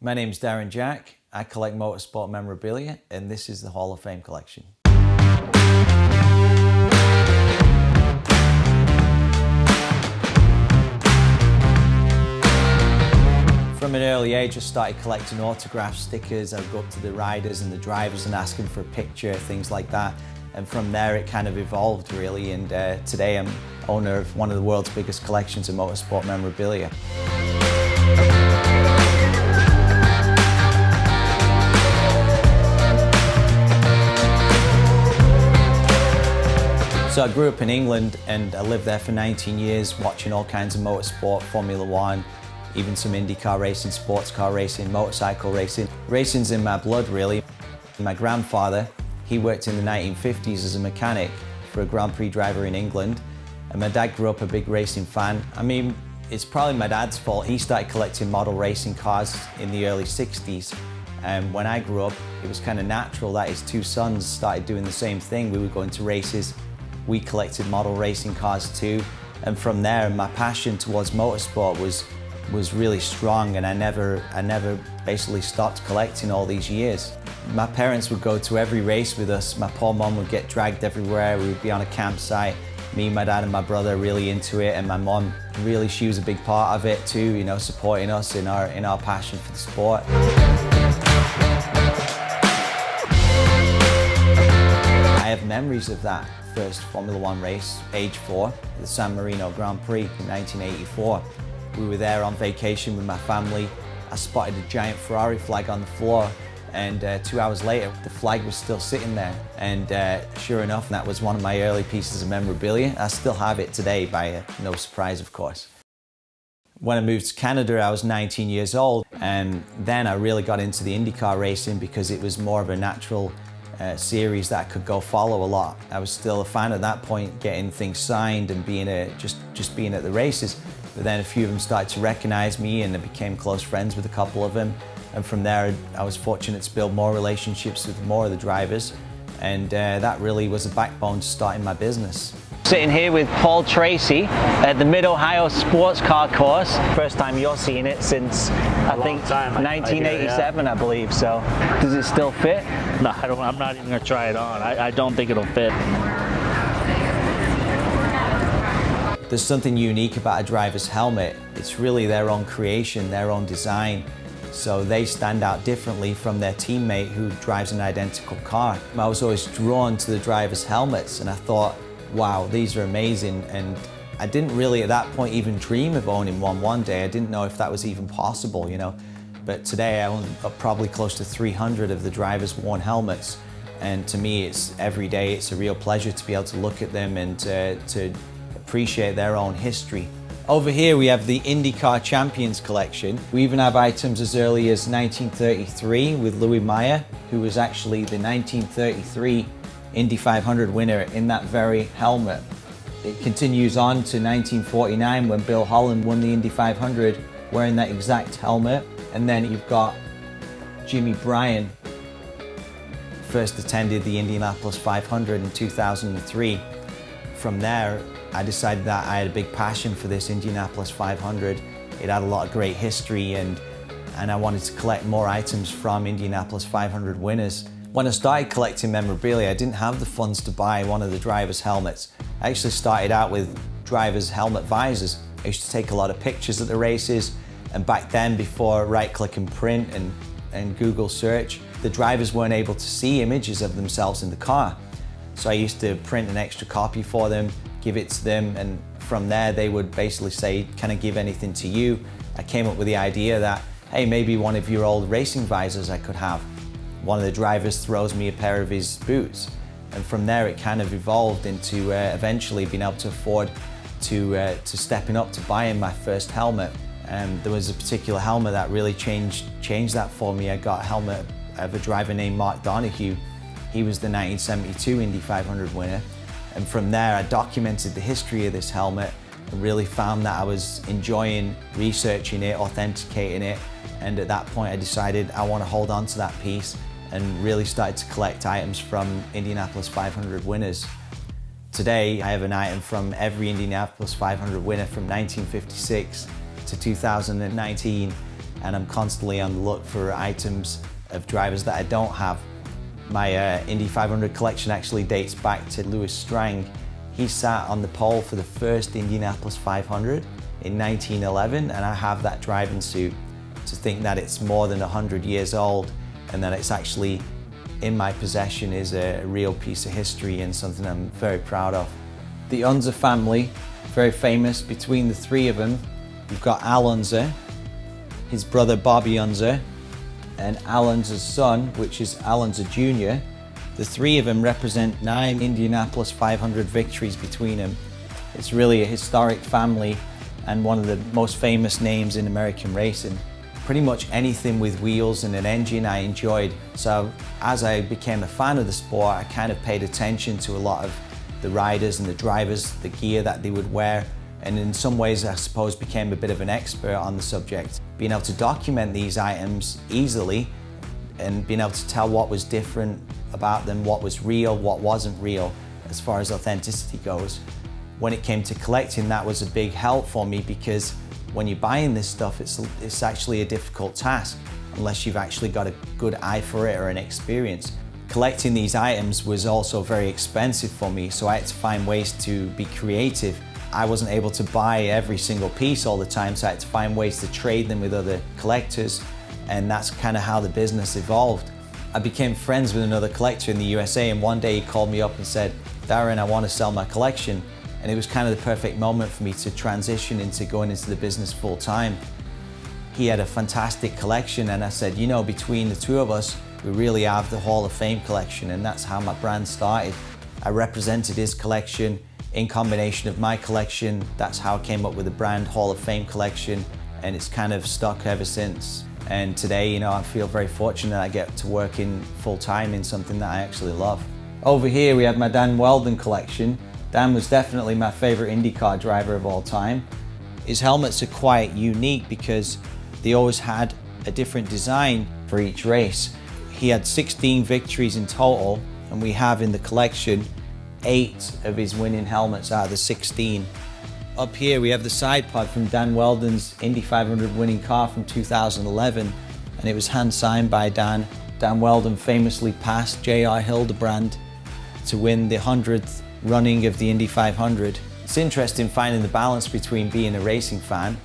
My name's Darren Jack. I collect Motorsport Memorabilia, and this is the Hall of Fame collection. From an early age, I started collecting autographs, stickers. I'd go up to the riders and the drivers and ask them for a picture, things like that. And from there, it kind of evolved, really. And today, I'm owner of one of the world's biggest collections of motorsport memorabilia. So I grew up in England and I lived there for 19 years, watching all kinds of motorsport, Formula One, even some IndyCar racing, sports car racing, motorcycle racing. Racing's in my blood, really. My grandfather, he worked in the 1950s as a mechanic for a Grand Prix driver in England. And my dad grew up a big racing fan. I mean, it's probably my dad's fault. He started collecting model racing cars in the early 60s. And when I grew up, it was kind of natural that his two sons started doing the same thing. We would go into races. We collected model racing cars too. And from there, my passion towards motorsport was really strong, and I never basically stopped collecting all these years. My parents would go to every race with us. My poor mom would get dragged everywhere. We would be on a campsite. Me, my dad and my brother really into it, and my mom, really, she was a big part of it too, you know, supporting us in our passion for the sport. I have memories of that first Formula One race, age 4, the San Marino Grand Prix in 1984. We were there on vacation with my family. I spotted a giant Ferrari flag on the floor, and 2 hours later, the flag was still sitting there. And sure enough, that was one of my early pieces of memorabilia. I still have it today, by no surprise, of course. When I moved to Canada, I was 19 years old, and then I really got into the IndyCar racing because it was more of a natural series that I could go follow a lot. I was still a fan at that point, getting things signed and being just being at the races. But then a few of them started to recognize me, and I became close friends with a couple of them. And from there, I was fortunate to build more relationships with more of the drivers. And that really was the backbone to starting my business. Sitting here with Paul Tracy at the Mid-Ohio Sports Car Course. First time you're seeing it since, I think, 1987, I believe. So, does it still fit? No, I'm not even gonna try it on. I don't think it'll fit. There's something unique about a driver's helmet. It's really their own creation, their own design. So they stand out differently from their teammate who drives an identical car. I was always drawn to the driver's helmets, and I thought, wow, these are amazing. And I didn't really at that point even dream of owning one day. I didn't know if that was even possible, you know. But today I own probably close to 300 of the driver's worn helmets. And to me, it's every day, it's a real pleasure to be able to look at them and to appreciate their own history. Over here we have the IndyCar Champions collection. We even have items as early as 1933 with Louis Meyer, who was actually the 1933 Indy 500 winner in that very helmet. It continues on to 1949 when Bill Holland won the Indy 500 wearing that exact helmet. And then you've got Jimmy Bryan, first attended the Indianapolis 500 in 2003. From there, I decided that I had a big passion for this Indianapolis 500. It had a lot of great history, and I wanted to collect more items from Indianapolis 500 winners. When I started collecting memorabilia, I didn't have the funds to buy one of the driver's helmets. I actually started out with driver's helmet visors. I used to take a lot of pictures at the races, and back then, before right-click and print and Google search, the drivers weren't able to see images of themselves in the car. So I used to print an extra copy for them, give it to them, and from there they would basically say, can I give anything to you? I came up with the idea that, hey, maybe one of your old racing visors I could have. One of the drivers throws me a pair of his boots. And from there it kind of evolved into eventually being able to afford to stepping up to buying my first helmet. There was a particular helmet that really changed that for me. I got a helmet of a driver named Mark Donohue. He was the 1972 Indy 500 winner. And from there, I documented the history of this helmet and really found that I was enjoying researching it, authenticating it. And at that point, I decided I want to hold on to that piece and really started to collect items from Indianapolis 500 winners. Today, I have an item from every Indianapolis 500 winner from 1956 to 2019. and I'm constantly on the look for items of drivers that I don't have. My Indy 500 collection actually dates back to Louis Strang. He sat on the pole for the first Indianapolis 500 in 1911, and I have that driving suit. To think that it's more than 100 years old and that it's actually in my possession is a real piece of history and something I'm very proud of. The Unser family, very famous. Between the three of them, we've got Al Unser, his brother Bobby Unser, and Al Unser's son, which is Al Unser Jr. The three of them represent 9 Indianapolis 500 victories between them. It's really a historic family and one of the most famous names in American racing. Pretty much anything with wheels and an engine I enjoyed. So as I became a fan of the sport, I kind of paid attention to a lot of the riders and the drivers, the gear that they would wear, and in some ways I suppose became a bit of an expert on the subject. Being able to document these items easily and being able to tell what was different about them, what was real, what wasn't real as far as authenticity goes. When it came to collecting, that was a big help for me, because when you're buying this stuff, it's actually a difficult task unless you've actually got a good eye for it or an experience. Collecting these items was also very expensive for me, so I had to find ways to be creative. I wasn't able to buy every single piece all the time, so I had to find ways to trade them with other collectors, and that's kind of how the business evolved. I became friends with another collector in the USA, and one day he called me up and said, "Darren, I want to sell my collection." And it was kind of the perfect moment for me to transition into going into the business full time. He had a fantastic collection, and I said, you know, between the two of us, we really have the Hall of Fame collection, and that's how my brand started. I represented his collection in combination of my collection. That's how I came up with the brand Hall of Fame collection, and it's kind of stuck ever since. And today, you know, I feel very fortunate I get to work in full time in something that I actually love. Over here we have my Dan Weldon collection. Dan was definitely my favorite IndyCar driver of all time. His helmets are quite unique because they always had a different design for each race. He had 16 victories in total, and we have in the collection 8 of his winning helmets out of the 16. Up here we have the side pod from Dan Weldon's Indy 500 winning car from 2011, and it was hand signed by Dan. Dan Weldon famously passed J.R. Hildebrand to win the 100th running of the Indy 500. It's interesting finding the balance between being a racing fan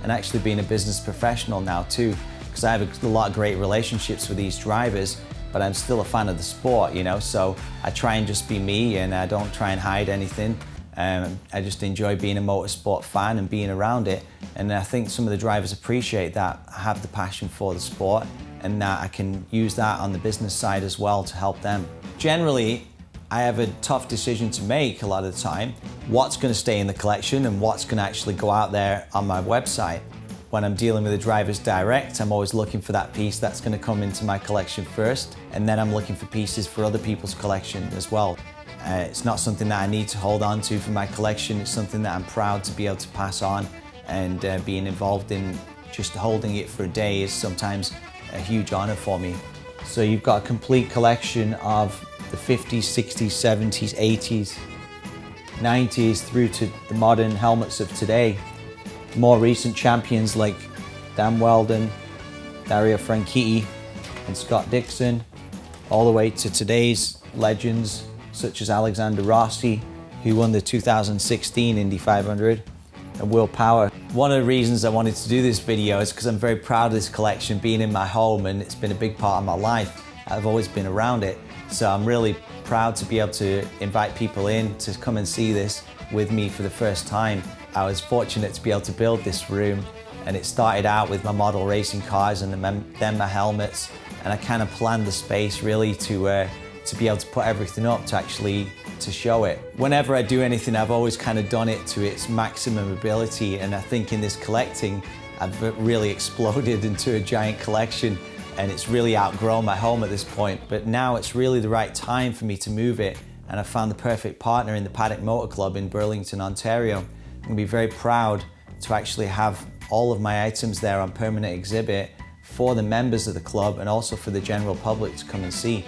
and actually being a business professional now too, because I have a lot of great relationships with these drivers, but I'm still a fan of the sport, you know, so I try and just be me, and I don't try and hide anything. I just enjoy being a motorsport fan and being around it, and I think some of the drivers appreciate that I have the passion for the sport and that I can use that on the business side as well to help them. Generally, I have a tough decision to make a lot of the time. What's going to stay in the collection and what's going to actually go out there on my website. When I'm dealing with the drivers direct, I'm always looking for that piece that's going to come into my collection first, and then I'm looking for pieces for other people's collection as well. It's not something that I need to hold on to for my collection. It's something that I'm proud to be able to pass on, and being involved in just holding it for a day is sometimes a huge honor for me. So you've got a complete collection of the 50s, 60s, 70s, 80s, 90s through to the modern helmets of today. More recent champions like Dan Weldon, Dario Franchitti, and Scott Dixon, all the way to today's legends such as Alexander Rossi, who won the 2016 Indy 500, and Will Power. One of the reasons I wanted to do this video is because I'm very proud of this collection being in my home, and it's been a big part of my life. I've always been around it, so I'm really proud to be able to invite people in to come and see this with me for the first time. I was fortunate to be able to build this room, and it started out with my model racing cars and then my helmets, and I kind of planned the space really to be able to put everything up to show it. Whenever I do anything, I've always kind of done it to its maximum ability, and I think in this collecting, I've really exploded into a giant collection, and it's really outgrown my home at this point. But now it's really the right time for me to move it, and I found the perfect partner in the Paddock Motor Club in Burlington, Ontario. I'm gonna be very proud to actually have all of my items there on permanent exhibit for the members of the club and also for the general public to come and see.